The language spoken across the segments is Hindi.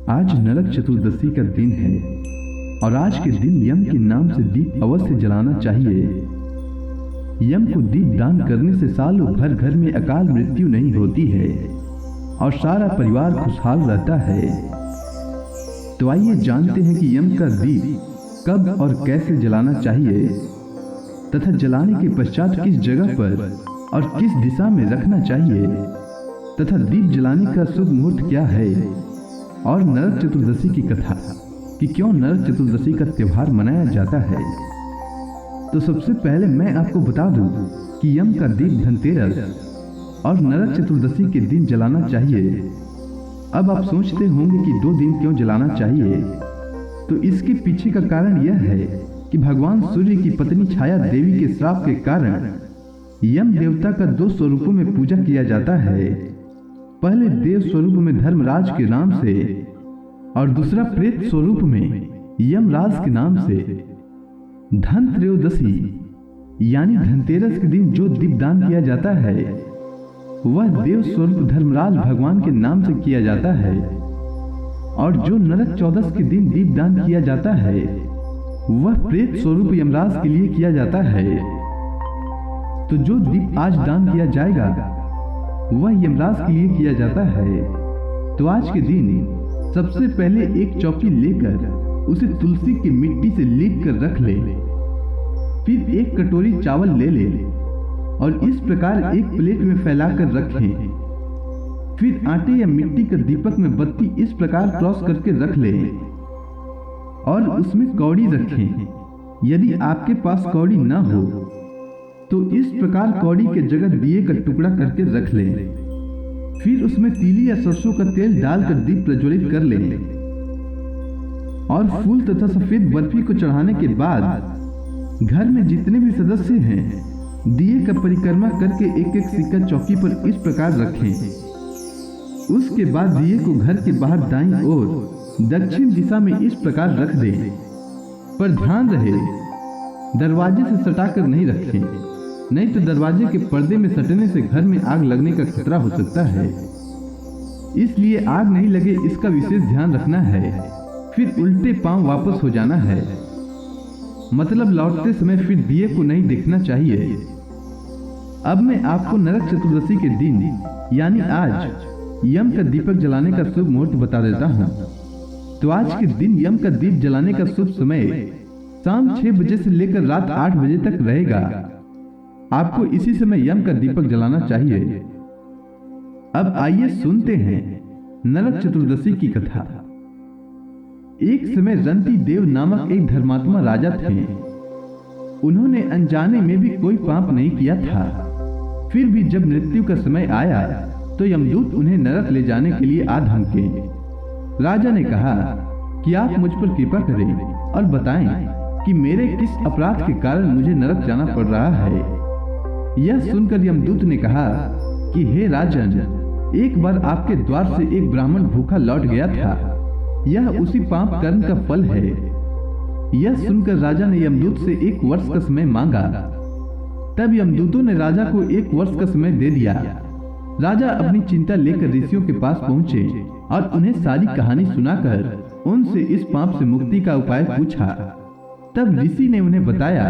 आज नरक चतुर्दशी का दिन है और आज के दिन यम के नाम से दीप अवश्य जलाना चाहिए। यम को दीप दान करने से सालों भर घर में अकाल मृत्यु नहीं होती है और सारा परिवार खुशहाल रहता है। तो आइए जानते हैं कि यम का दीप कब और कैसे जलाना चाहिए तथा जलाने के पश्चात किस जगह पर और किस दिशा में रखना चाहिए तथा दीप जलाने का शुभ मुहूर्त क्या है और नरक चतुर्दशी की कथा कि क्यों नरक चतुर्दशी का त्योहार मनाया जाता है। तो सबसे पहले मैं आपको बता दूं कि यम का दीप धनतेरस और नरक चतुर्दशी के दिन जलाना चाहिए। अब आप सोचते होंगे कि 2 दिन क्यों जलाना चाहिए, तो इसके पीछे का कारण यह है कि भगवान सूर्य की पत्नी छाया देवी के श्राप के कारण यम देवता का 2 स्वरूपों में पूजा किया जाता है। पहले देव स्वरूप में धर्मराज के नाम से और दूसरा प्रेत स्वरूप में यमराज के नाम से। धन त्रयोदशी यानी धनतेरस के दिन जो दीपदान किया जाता है वह देव स्वरूप धर्मराज भगवान के नाम से किया जाता है, और जो नरक चौदस के दिन दीपदान किया जाता है वह प्रेत स्वरूप यमराज के लिए किया जाता है। तो जो दीप आज दान किया जाएगा वह यमराज के लिए किया जाता है। तो आज के दिन सबसे पहले एक चौकी लेकर उसे तुलसी की मिट्टी से लीप कर रख ले, फिर एक कटोरी चावल ले ले और इस प्रकार एक प्लेट में फैलाकर रखें। फिर आटे या मिट्टी का दीपक में बत्ती इस प्रकार क्रॉस करके रख ले और उसमें कौड़ी रखें। यदि आपके पास कौड़ी न हो तो इस प्रकार कौड़ी के जगह दिए का टुकड़ा करके रख लें। फिर उसमें तिली या सरसों का तेल डालकर दीप प्रज्वलित कर लें और फूल तथा सफेद बर्फी को चढ़ाने के बाद घर में जितने भी सदस्य हैं दिए का परिक्रमा करके एक एक सिक्का चौकी पर इस प्रकार रखें। उसके बाद दिए को घर के बाहर दाईं ओर दक्षिण दिशा में इस प्रकार रख दें, पर ध्यान रहे दरवाजे से सटाकर नहीं रखें, नहीं तो दरवाजे के पर्दे में सटने से घर में आग लगने का खतरा हो सकता है। इसलिए आग नहीं लगे इसका विशेष ध्यान रखना है। फिर उल्टे पांव वापस हो जाना है, मतलब लौटते समय फिर दिए को नहीं देखना चाहिए। अब मैं आपको नरक चतुर्दशी के दिन यानी आज यम का दीपक जलाने का शुभ मुहूर्त बता देता हूँ। तो आज के दिन यम का दीप जलाने का शुभ समय शाम 6 बजे से लेकर रात 8 बजे तक रहेगा। आपको इसी समय यम का दीपक जलाना चाहिए। अब आइए सुनते हैं नरक चतुर्दशी की कथा। एक समय रंती देव नामक एक धर्मात्मा राजा थे। उन्होंने अनजाने में भी कोई पाप नहीं किया था। फिर भी जब मृत्यु का समय आया तो यमदूत उन्हें नरक ले जाने के लिए आ धमके। राजा ने कहा कि आप मुझ पर कृपा करें और बताएं कि मेरे किस अपराध के कारण मुझे नरक जाना पड़ रहा है। यह सुनकर यमदूत ने कहा कि हे राजन, एक बार आपके द्वार से एक ब्राह्मण भूखा लौट गया था। यह उसी पाप कर्म का फल है। यह सुनकर राजा ने यमदूत से 1 वर्ष का समय मांगा। तब यमदूतों ने राजा को 1 वर्ष का समय दे दिया। राजा अपनी चिंता लेकर ऋषियों के पास पहुंचे और उन्हें सारी कहानी सुनाकर उनसे इस पाप से मुक्ति का उपाय पूछा। तब ऋषि ने उन्हें बताया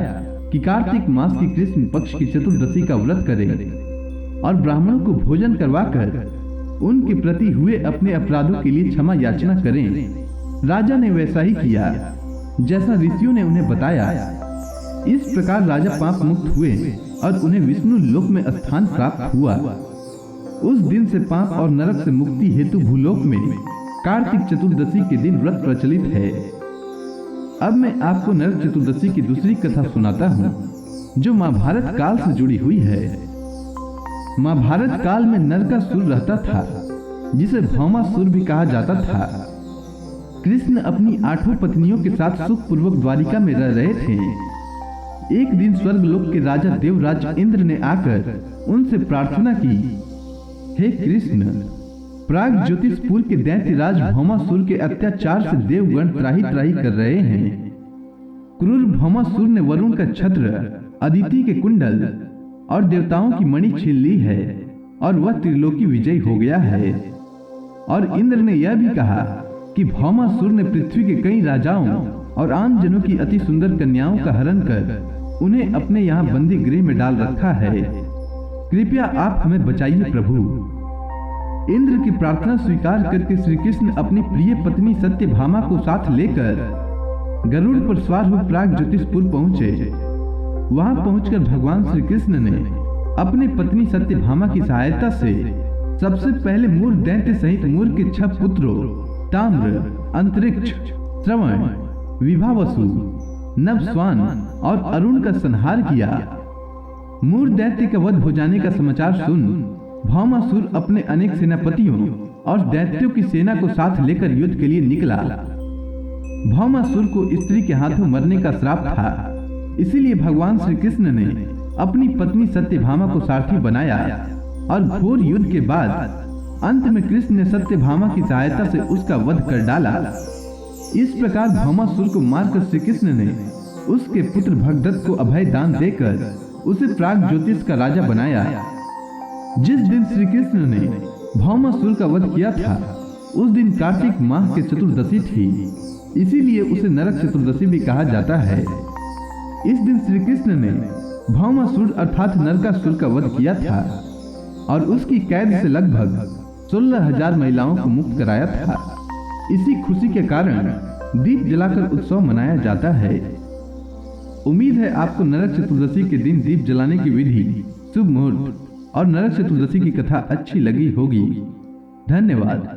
कि कार्तिक मास की कृष्ण पक्ष की चतुर्दशी का व्रत करें और ब्राह्मणों को भोजन करवाकर उनके प्रति हुए अपने अपराधों के लिए क्षमा याचना करें। राजा ने वैसा ही किया जैसा ऋषियों ने उन्हें बताया। इस प्रकार राजा पाप मुक्त हुए और उन्हें विष्णु लोक में स्थान प्राप्त हुआ। उस दिन से पाप और नरक से मुक्ति हेतु भूलोक में कार्तिक चतुर्दशी के दिन व्रत प्रचलित है। अब मैं आपको नरक चतुर्दशी की दूसरी कथा सुनाता हूँ जो महाभारत काल से जुड़ी हुई है। महाभारत काल में नरकासुर रहता था जिसे भौमासुर भी कहा जाता था। कृष्ण अपनी 8 पत्नियों के साथ सुखपूर्वक द्वारिका में रह रहे थे। एक दिन स्वर्गलोक के राजा देवराज इंद्र ने आकर उनसे प्रार्थना की, हे कृष्ण, प्राग ज्योतिषपुर के दैत्यराज भौमासुर के अत्याचार से देवगण त्राही त्राही कर रहे हैं। क्रूर भौमासुर ने वरुण का छत्र, अदिति के कुंडल और देवताओं की मणि छीन ली है और वह त्रिलोकी विजयी हो गया है। और इंद्र ने यह भी कहा कि भौमासुर ने पृथ्वी के कई राजाओं और आम जनों की अति सुंदर कन्याओं का हरण कर उन्हें अपने यहाँ बंदी गृह में डाल रखा है। कृपया आप हमें बचाइए प्रभु। इंद्र की प्रार्थना स्वीकार करके श्री कृष्ण अपनी प्रिय पत्नी सत्यभामा को साथ लेकर गरुड़ पर सवार हो प्राग ज्योतिषपुर पहुंचे। वहां पहुंचकर भगवान श्री कृष्ण ने अपनी पत्नी सत्यभामा की सहायता से सबसे पहले मूर दैत्य सहित मूर के 6 पुत्रों ताम्र, अंतरिक्ष, श्रवण, विभावसु, नवस्वान और अरुण का संहार किया। मूर दैत्य का वध हो जाने का समाचार सुन भौमासुर अपने अनेक सेनापतियों और दैत्यों की सेना को साथ लेकर युद्ध के लिए निकला। भौमासुर को स्त्री के हाथों मरने का श्राप था, इसीलिए भगवान श्री कृष्ण ने अपनी पत्नी सत्यभामा को सारथी बनाया और घोर युद्ध के बाद अंत में कृष्ण ने सत्यभामा की सहायता से उसका वध कर डाला। इस प्रकार भौमासुर को मारकर श्री कृष्ण ने उसके पुत्र भगदत्त को अभय दान देकर उसे प्राग ज्योतिष का राजा बनाया। जिस दिन श्री कृष्ण ने भौमासुर का वध किया था उस दिन कार्तिक माह के चतुर्दशी थी, इसीलिए उसे नरक चतुर्दशी भी कहा जाता है। इस दिन श्री कृष्ण ने भौमासुर अर्थात नरकासुर का वध किया था और उसकी कैद से लगभग 16,000 महिलाओं को मुक्त कराया था। इसी खुशी के कारण दीप जलाकर उत्सव मनाया जाता है। उम्मीद है आपको नरक चतुर्दशी के दिन दीप जलाने की विधि, शुभ मुहूर्त और नरक चतुर्दशी की कथा अच्छी लगी होगी। धन्यवाद।